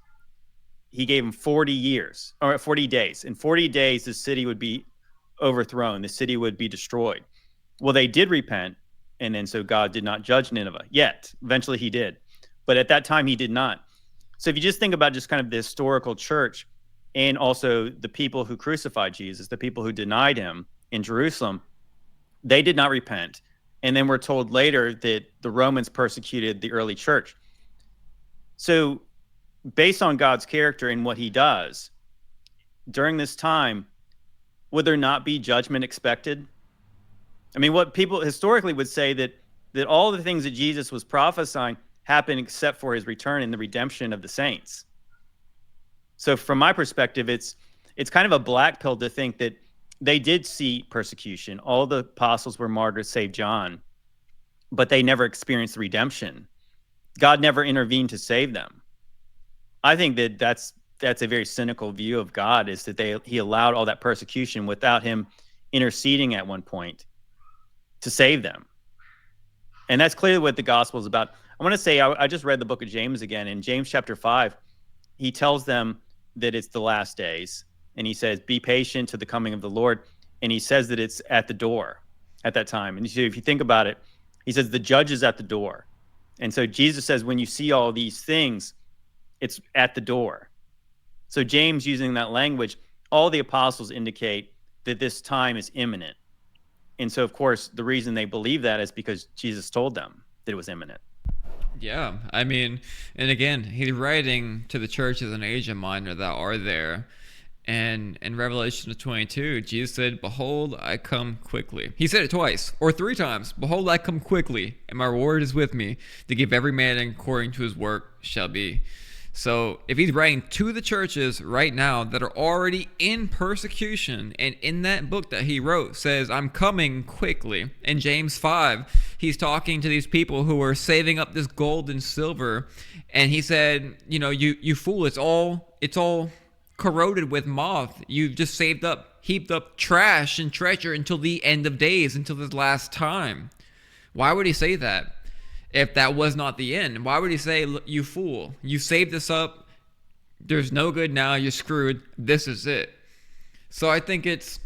he gave them 40 days. In 40 days, the city would be overthrown. The city would be destroyed. Well, they did repent, and then so God did not judge Nineveh yet. Eventually he did. But at that time, he did not. So if you just think about just kind of the historical church and also the people who crucified Jesus, the people who denied him in Jerusalem, they did not repent. And then we're told later that the Romans persecuted the early church. So based on God's character and what he does, during this time, would there not be judgment expected? I mean, what people historically would say that all the things that Jesus was prophesying happened except for his return and the redemption of the saints. So from my perspective, it's kind of a black pill to think that they did see persecution. All the apostles were martyred, save John, but they never experienced redemption. God never intervened to save them. I think that's a very cynical view of God, is that he allowed all that persecution without him interceding at one point to save them. And that's clearly what the gospel is about. I want to say, I just read the book of James again. In James chapter 5, he tells them that it's the last days. And he says, be patient to the coming of the Lord. And he says that it's at the door at that time. And so if you think about it, he says the judge is at the door. And so Jesus says, when you see all these things, it's at the door. So James, using that language, all the apostles indicate that this time is imminent. And so, of course, the reason they believe that is because Jesus told them that it was imminent. Yeah, I mean, and again, he's writing to the churches in Asia Minor that are there. And in Revelation 22, Jesus said, behold, I come quickly. He said it twice or three times. Behold, I come quickly, and my reward is with me to give every man according to his work shall be. So if he's writing to the churches right now that are already in persecution, and in that book that he wrote says, I'm coming quickly. In James 5, he's talking to these people who are saving up this gold and silver, and he said, you fool, it's all corroded with moth. You've just heaped up trash and treasure until the end of days, until this last time. Why would he say that if that was not the end? Why would he say, you fool, you saved this up, there's no good now, you're screwed, this is it? So I think it's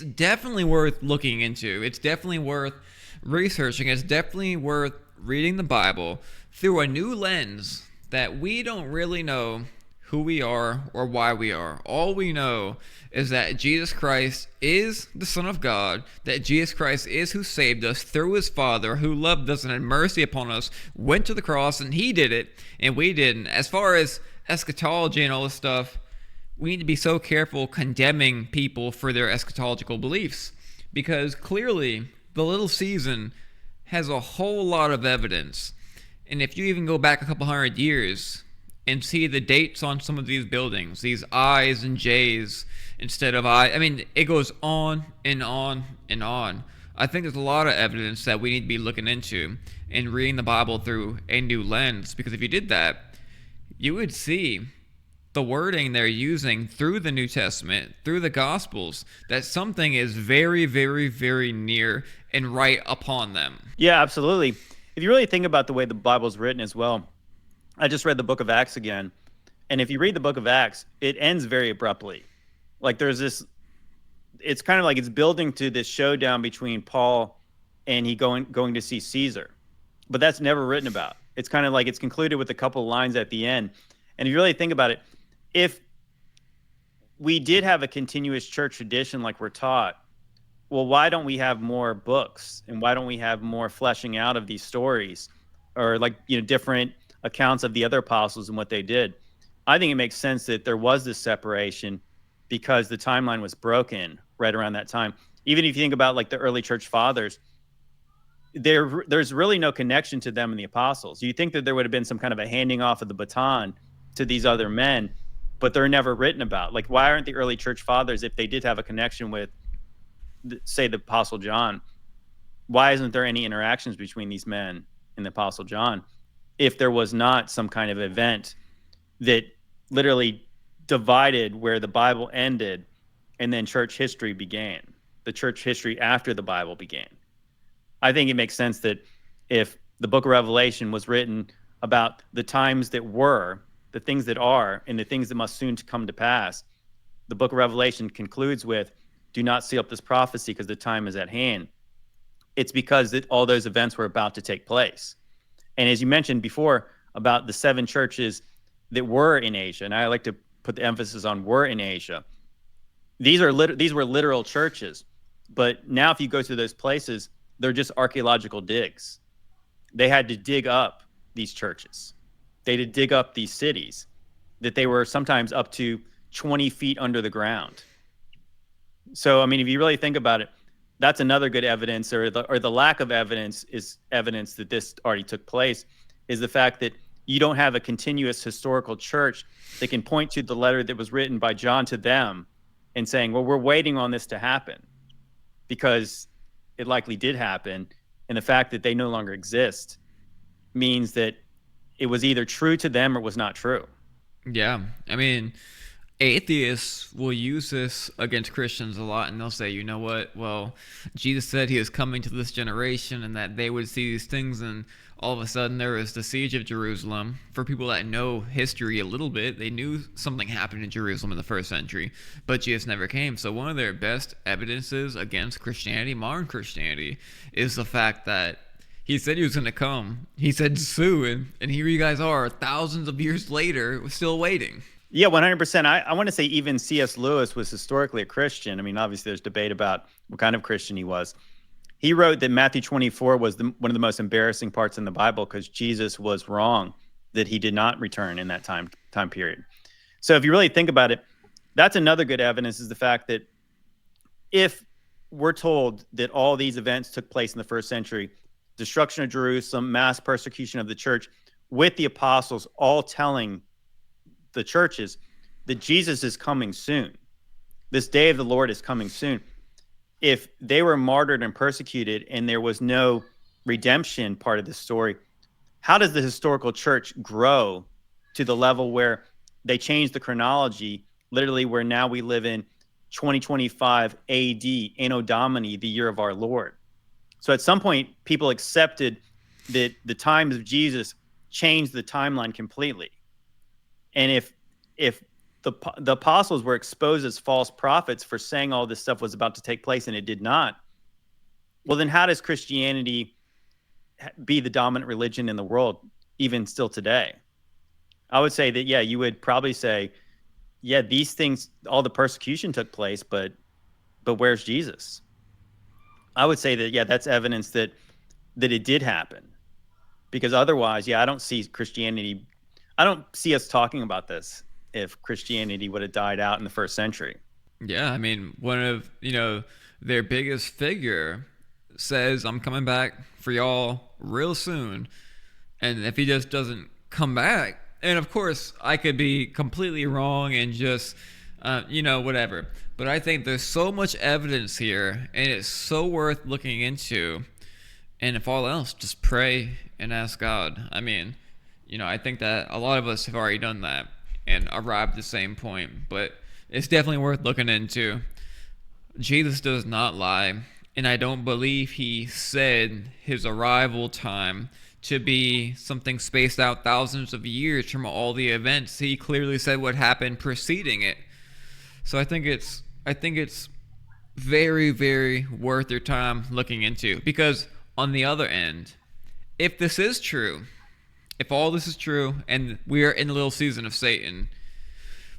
definitely worth looking into. It's definitely worth researching. It's definitely worth reading the Bible through a new lens that we don't really know who we are or why we are. All we know is that Jesus Christ is the Son of God, that Jesus Christ is who saved us through his Father, who loved us and had mercy upon us, went to the cross, and he did it, and we didn't. As far as eschatology and all this stuff, we need to be so careful condemning people for their eschatological beliefs, because clearly the little season has a whole lot of evidence. And if you even go back a couple hundred years and see the dates on some of these buildings, these I's and J's instead of I mean, it goes on and on and on. I think there's a lot of evidence that we need to be looking into and reading the Bible through a new lens, because if you did that, you would see the wording they're using through the New Testament, through the Gospels, that something is very, very, very near and right upon them. Yeah, absolutely. If you really think about the way the Bible's written as well, I just read the book of Acts again. And if you read the book of Acts, it ends very abruptly. Like there's this, it's kind of like it's building to this showdown between Paul and he going to see Caesar. But that's never written about. It's kind of like it's concluded with a couple lines at the end. And if you really think about it, if we did have a continuous church tradition like we're taught, well, why don't we have more books? And why don't we have more fleshing out of these stories, or different accounts of the other apostles and what they did? I think it makes sense that there was this separation because the timeline was broken right around that time. Even if you think about like the early church fathers, there's really no connection to them and the apostles. You think that there would have been some kind of a handing off of the baton to these other men, but they're never written about. Like, why aren't the early church fathers, if they did have a connection with, say, the Apostle John, why isn't there any interactions between these men and the Apostle John if there was not some kind of event that literally divided where the Bible ended and then church history began, the church history after the Bible began? I think it makes sense that if the book of Revelation was written about the times that were, the things that are, and the things that must soon come to pass, the book of Revelation concludes with, do not seal up this prophecy because the time is at hand. It's because all those events were about to take place. And as you mentioned before about the 7 churches that were in Asia, and I like to put the emphasis on were in Asia, these were literal churches. But now if you go to those places, they're just archaeological digs. They had to dig up these churches. They had to dig up these cities that they were sometimes up to 20 feet under the ground. So, I mean, if you really think about it, that's another good evidence, or the lack of evidence is evidence that this already took place, is the fact that you don't have a continuous historical church that can point to the letter that was written by John to them and saying, well, we're waiting on this to happen, because it likely did happen. And the fact that they no longer exist means that it was either true to them or was not true. Yeah. I mean, atheists will use this against Christians a lot, and they'll say, you know what? Well, Jesus said he is coming to this generation and that they would see these things, and all of a sudden there was the siege of Jerusalem. For people that know history a little bit, they knew something happened in Jerusalem in the first century, but Jesus never came. So one of their best evidences against Christianity, modern Christianity, is the fact that he said he was going to come. He said soon, and here you guys are, thousands of years later, still waiting. Yeah, 100%. I want to say even C.S. Lewis was historically a Christian. I mean, obviously there's debate about what kind of Christian he was. He wrote that Matthew 24 was one of the most embarrassing parts in the Bible because Jesus was wrong, that he did not return in that time period. So if you really think about it, that's another good evidence, is the fact that if we're told that all these events took place in the first century, destruction of Jerusalem, mass persecution of the church, with the apostles all telling the churches that Jesus is coming soon, this day of the Lord is coming soon, if they were martyred and persecuted and there was no redemption part of the story, how does the historical church grow to the level where they change the chronology, literally where now we live in 2025 AD, Anno Domini, the year of our Lord? So at some point, people accepted that the times of Jesus changed the timeline completely. And if the apostles were exposed as false prophets for saying all this stuff was about to take place and it did not, well, then how does Christianity be the dominant religion in the world, even still today? I would say that, yeah, you would probably say, yeah, these things, all the persecution took place, but where's Jesus? I would say that, yeah, that's evidence that it did happen, because otherwise, yeah, I don't see us talking about this if Christianity would have died out in the first century. Yeah, I mean, one of, their biggest figure says, I'm coming back for y'all real soon. And if he just doesn't come back, and of course, I could be completely wrong and just, whatever. But I think there's so much evidence here, and it's so worth looking into. And if all else, just pray and ask God. I mean, I think that a lot of us have already done that and arrived at the same point. But it's definitely worth looking into. Jesus does not lie, and I don't believe he said his arrival time to be something spaced out thousands of years from all the events. He clearly said what happened preceding it. So I think it's very, very worth your time looking into. Because on the other end, if this is true, if all this is true, and we are in the little season of Satan,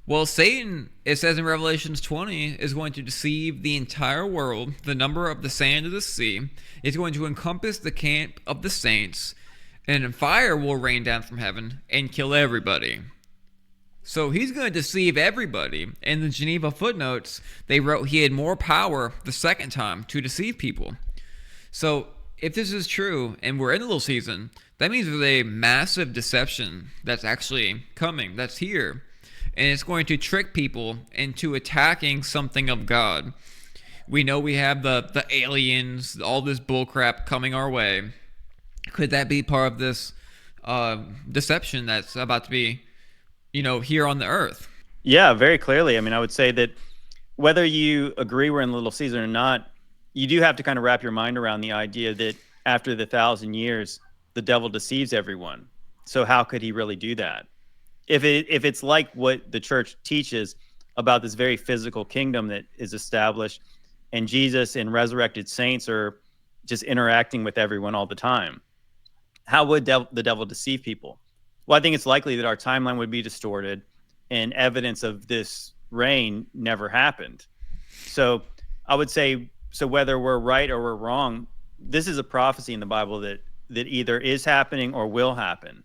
well, Satan, it says in Revelations 20, is going to deceive the entire world, the number of the sand of the sea. It's going to encompass the camp of the saints, and fire will rain down from heaven and kill everybody. So he's going to deceive everybody. In the Geneva footnotes, they wrote he had more power the second time to deceive people. So if this is true, and we're in a little season, that means there's a massive deception that's actually coming, that's here. And it's going to trick people into attacking something of God. We know we have the aliens, all this bullcrap coming our way. Could that be part of this deception that's about to be, here on the earth? Yeah, very clearly. I mean, I would say that whether you agree we're in the little season or not, you do have to kind of wrap your mind around the idea that after the 1,000 years, the devil deceives everyone. So how could he really do that? If it's like what the church teaches about this very physical kingdom that is established, and Jesus and resurrected saints are just interacting with everyone all the time, how would the devil deceive people? Well, I think it's likely that our timeline would be distorted and evidence of this reign never happened. So I would say, so whether we're right or we're wrong, this is a prophecy in the Bible that either is happening or will happen.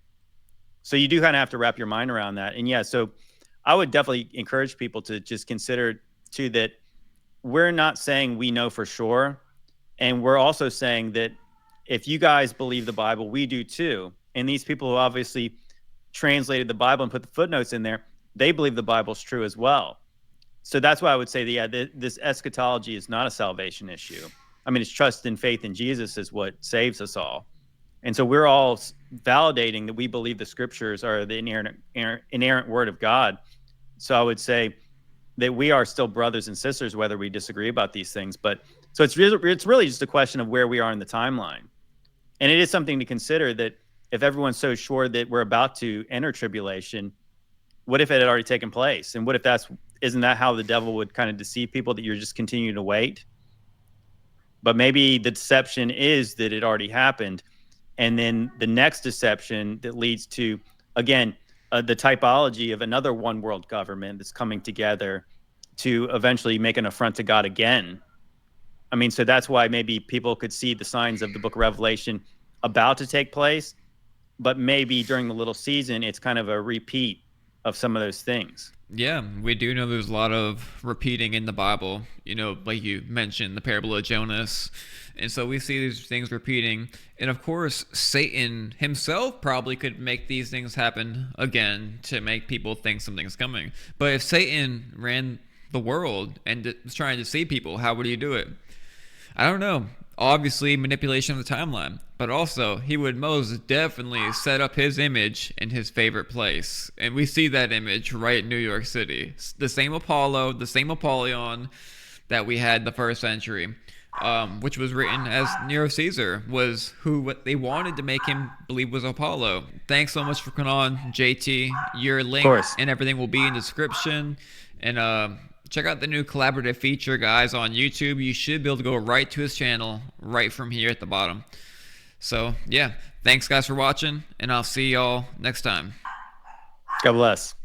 So you do kind of have to wrap your mind around that. And yeah, so I would definitely encourage people to just consider too that we're not saying we know for sure. And we're also saying that if you guys believe the Bible, we do too. And these people who obviously translated the Bible and put the footnotes in there, they believe the Bible's true as well. So that's why I would say that, yeah, this eschatology is not a salvation issue. I mean, it's trust and faith in Jesus is what saves us all. And so we're all validating that we believe the scriptures are the inerrant word of God. So I would say that we are still brothers and sisters, whether we disagree about these things. But so it's really just a question of where we are in the timeline. And it is something to consider that if everyone's so sure that we're about to enter tribulation, what if it had already taken place? And what if isn't that how the devil would kind of deceive people, that you're just continuing to wait? But maybe the deception is that it already happened. And then the next deception that leads to, again, the typology of another one world government that's coming together to eventually make an affront to God again. I mean, so that's why maybe people could see the signs of the book of Revelation about to take place, but maybe during the little season, it's kind of a repeat of some of those things. Yeah, we do know there's a lot of repeating in the Bible, like you mentioned, the parable of Jonas. And so we see these things repeating. And of course, Satan himself probably could make these things happen again to make people think something's coming. But if Satan ran the world and was trying to deceive people, how would he do it? I don't know. Obviously, manipulation of the timeline, but also he would most definitely set up his image in his favorite place, and we see that image right in New York City. The same Apollo, the same Apollyon that we had in the first century, which was written as Nero Caesar was who what they wanted to make him believe was Apollo. Thanks so much for coming on, JT. Your link and everything will be in the description, and check out the new collaborative feature, guys, on YouTube. You should be able to go right to his channel right from here at the bottom. So, yeah, thanks, guys, for watching, and I'll see y'all next time. God bless.